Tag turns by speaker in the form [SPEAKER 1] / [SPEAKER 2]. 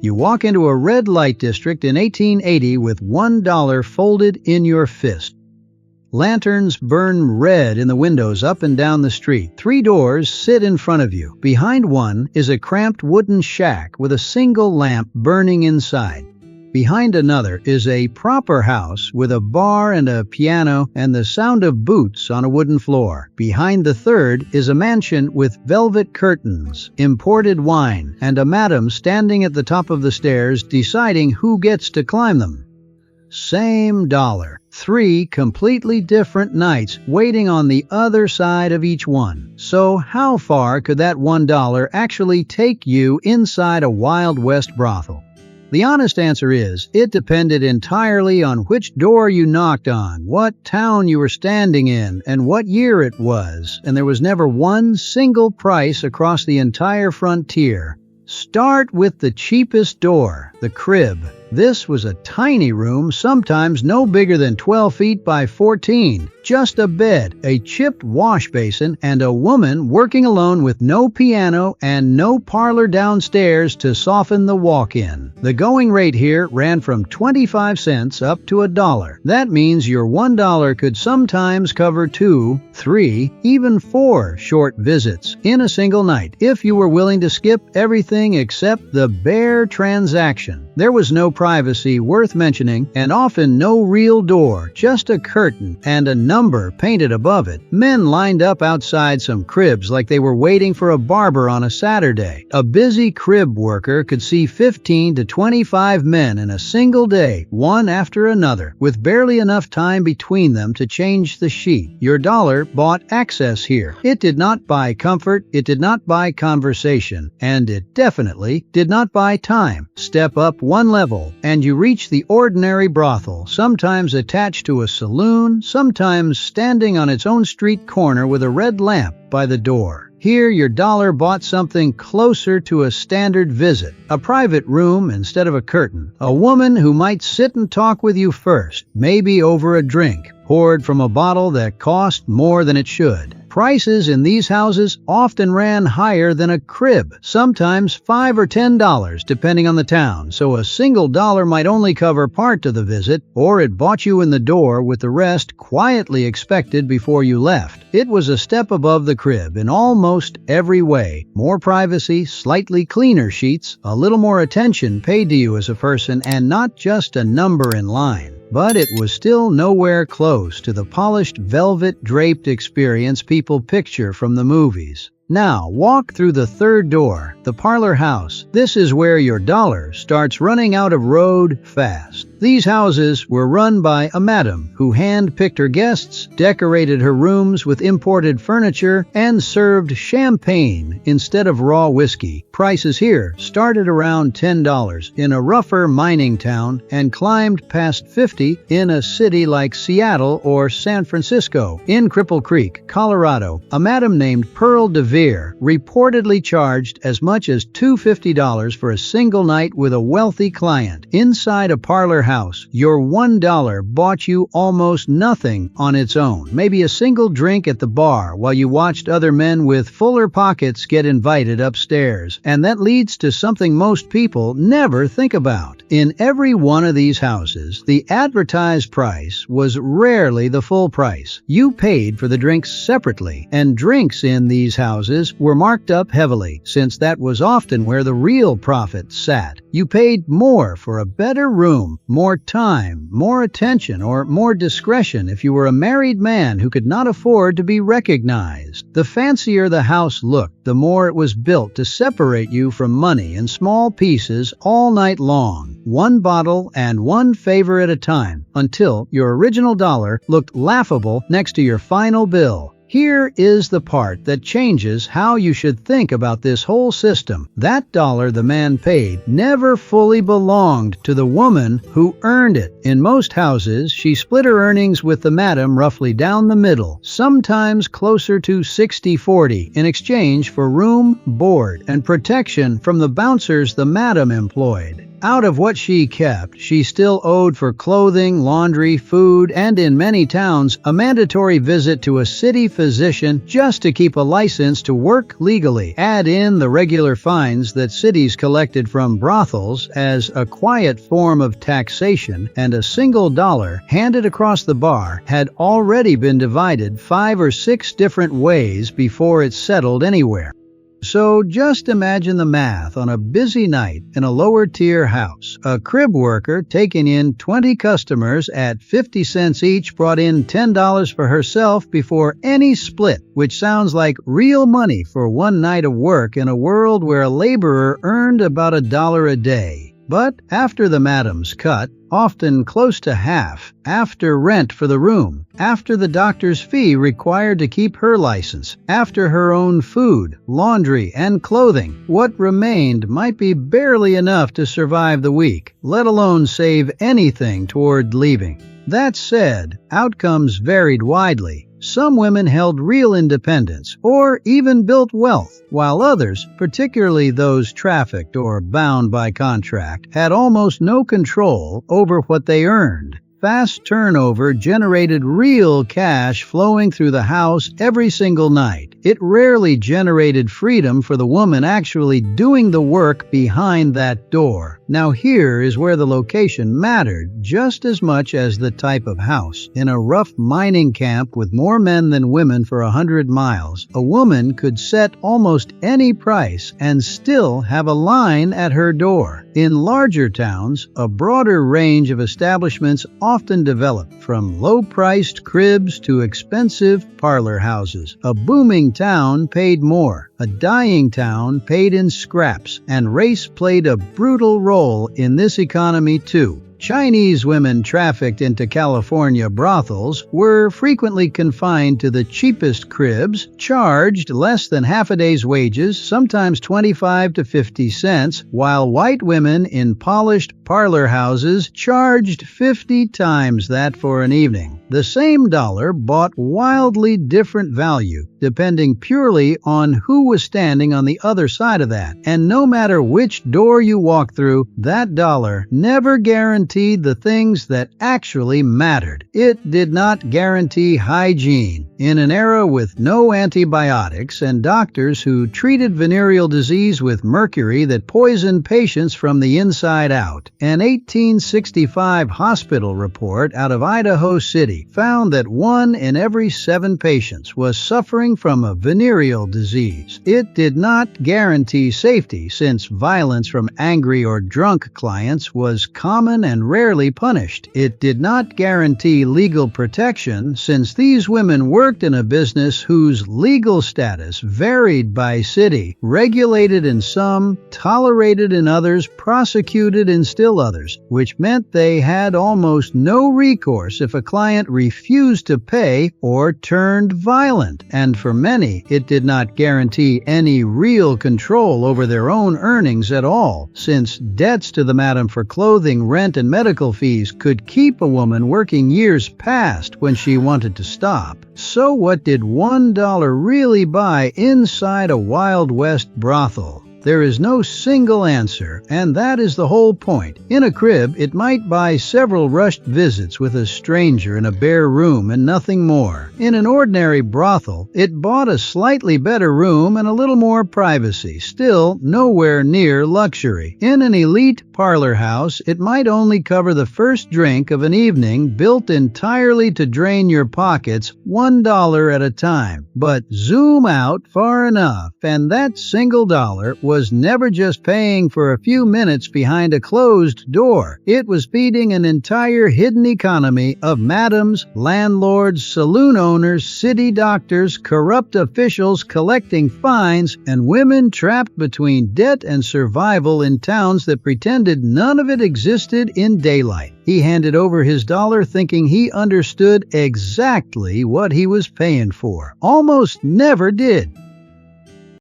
[SPEAKER 1] You walk into a red light district in 1880 with $1 folded in your fist. Lanterns burn red in the windows up and down the street. 3 doors sit in front of you. Behind one is a cramped wooden shack with a single lamp burning inside. Behind another is a proper house with a bar and a piano and the sound of boots on a wooden floor. Behind the third is a mansion with velvet curtains, imported wine, and a madam standing at the top of the stairs deciding who gets to climb them. Same dollar. 3 completely different nights waiting on the other side of each one. So how far could that $1 actually take you inside a Wild West brothel? The honest answer is, it depended entirely on which door you knocked on, what town you were standing in, and what year it was, and there was never one single price across the entire frontier. Start with the cheapest door, the crib. This was a tiny room, sometimes no bigger than 12 feet by 14. Just a bed, a chipped wash basin, and a woman working alone with no piano and no parlor downstairs to soften the walk-in. The going rate here ran from 25 cents up to $1. That means your $1 could sometimes cover 2, 3, even 4 short visits in a single night, if you were willing to skip everything except the bare transaction. There was no privacy worth mentioning, and often no real door, just a curtain and a number painted above it. Men lined up outside some cribs like they were waiting for a barber on a Saturday. A busy crib worker could see 15 to 25 men in a single day, one after another, with barely enough time between them to change the sheet. Your dollar bought access here. It did not buy comfort, it did not buy conversation, and it definitely did not buy time. Step up one level, and you reach the ordinary brothel, sometimes attached to a saloon, sometimes standing on its own street corner with a red lamp by the door. Here, your dollar bought something closer to a standard visit, a private room instead of a curtain, a woman who might sit and talk with you first, maybe over a drink, poured from a bottle that cost more than it should. Prices in these houses often ran higher than a crib, sometimes $5 or $10 depending on the town, so a single dollar might only cover part of the visit, or it bought you in the door with the rest quietly expected before you left. It was a step above the crib in almost every way. More privacy, slightly cleaner sheets, a little more attention paid to you as a person, and not just a number in line. But it was still nowhere close to the polished velvet-draped experience people picture from the movies. Now, walk through the third door, the parlor house. This is where your dollar starts running out of road fast. These houses were run by a madam who hand-picked her guests, decorated her rooms with imported furniture, and served champagne instead of raw whiskey. Prices here started around $10 in a rougher mining town and climbed past $50 in a city like Seattle or San Francisco. In Cripple Creek, Colorado, a madam named Pearl DeVere reportedly charged as much as $250 for a single night with a wealthy client. Inside a parlor house, your $1 bought you almost nothing on its own. Maybe a single drink at the bar while you watched other men with fuller pockets get invited upstairs. And that leads to something most people never think about. In every one of these houses, the advertised price was rarely the full price. You paid for the drinks separately, and drinks in these houses were marked up heavily, since that was often where the real profit sat. You paid more for a better room, more time, more attention, or more discretion if you were a married man who could not afford to be recognized. The fancier the house looked, the more it was built to separate you from money in small pieces all night long, one bottle and one favor at a time, until your original dollar looked laughable next to your final bill. Here is the part that changes how you should think about this whole system. That dollar the man paid never fully belonged to the woman who earned it. In most houses, she split her earnings with the madam roughly down the middle, sometimes closer to 60-40, in exchange for room, board, and protection from the bouncers the madam employed. Out of what she kept, she still owed for clothing, laundry, food, and in many towns, a mandatory visit to a city physician just to keep a license to work legally. Add in the regular fines that cities collected from brothels as a quiet form of taxation, and a single dollar handed across the bar had already been divided 5 or 6 different ways before it settled anywhere. So just imagine the math on a busy night in a lower-tier house. A crib worker taking in 20 customers at 50 cents each brought in $10 for herself before any split, which sounds like real money for one night of work in a world where a laborer earned about $1 a day. But after the madam's cut, often close to half, after rent for the room, after the doctor's fee required to keep her license, after her own food, laundry, and clothing, what remained might be barely enough to survive the week, let alone save anything toward leaving. That said, outcomes varied widely. Some women held real independence or even built wealth, while others, particularly those trafficked or bound by contract, had almost no control over what they earned. Fast turnover generated real cash flowing through the house every single night. It rarely generated freedom for the woman actually doing the work behind that door. Now here is where the location mattered just as much as the type of house. In a rough mining camp with more men than women for 100 miles, a woman could set almost any price and still have a line at her door. In larger towns, a broader range of establishments often developed, from low-priced cribs to expensive parlor houses. A booming town paid more. A dying town paid in scraps, and race played a brutal role in this economy too. Chinese women trafficked into California brothels were frequently confined to the cheapest cribs, charged less than half a day's wages, sometimes 25 to 50 cents, while white women in polished parlor houses charged 50 times that for an evening. The same dollar bought wildly different value, depending purely on who was standing on the other side of that. And no matter which door you walk through, that dollar never guaranteed the things that actually mattered. It did not guarantee hygiene. In an era with no antibiotics and doctors who treated venereal disease with mercury that poisoned patients from the inside out, an 1865 hospital report out of Idaho City found that 1 in every 7 patients was suffering from a venereal disease. It did not guarantee safety, since violence from angry or drunk clients was common and rarely punished. It did not guarantee legal protection, since these women worked in a business whose legal status varied by city, regulated in some, tolerated in others, prosecuted in still others, which meant they had almost no recourse if a client refused to pay or turned violent. And for many, it did not guarantee any real control over their own earnings at all, since debts to the madam for clothing, rent, and medical fees could keep a woman working years past when she wanted to stop. So what did $1 really buy inside a Wild West brothel? There is no single answer, and that is the whole point. In a crib, it might buy several rushed visits with a stranger in a bare room and nothing more. In an ordinary brothel, it bought a slightly better room and a little more privacy, still nowhere near luxury. In an elite parlor house, it might only cover the first drink of an evening, built entirely to drain your pockets $1 at a time. But zoom out far enough, and that single dollar was never just paying for a few minutes behind a closed door. It was feeding an entire hidden economy of madams, landlords, saloon owners, city doctors, corrupt officials collecting fines, and women trapped between debt and survival in towns that pretended none of it existed in daylight. He handed over his dollar thinking he understood exactly what he was paying for. Almost never did.